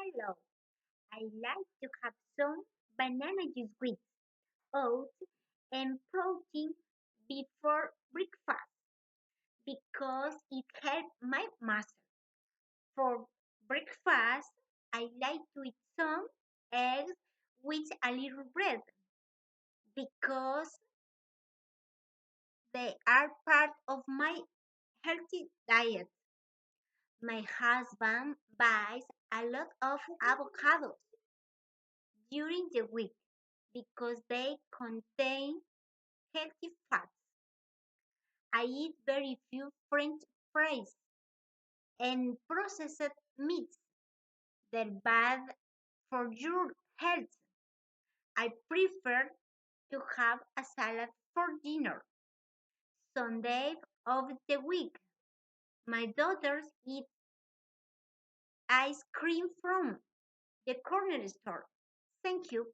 Hello, I like to have some banana juice with oats and protein before breakfast because it helps my muscle. For breakfast, I like to eat some eggs with a little bread because they are part of my healthy diet. My husband buys a lot of avocados during the week because they contain healthy fats. I eat very few French fries and processed meats. They're bad for your health. I prefer to have a salad for dinner. Sunday of the week, my daughters eat ice cream from the corner store. Thank you.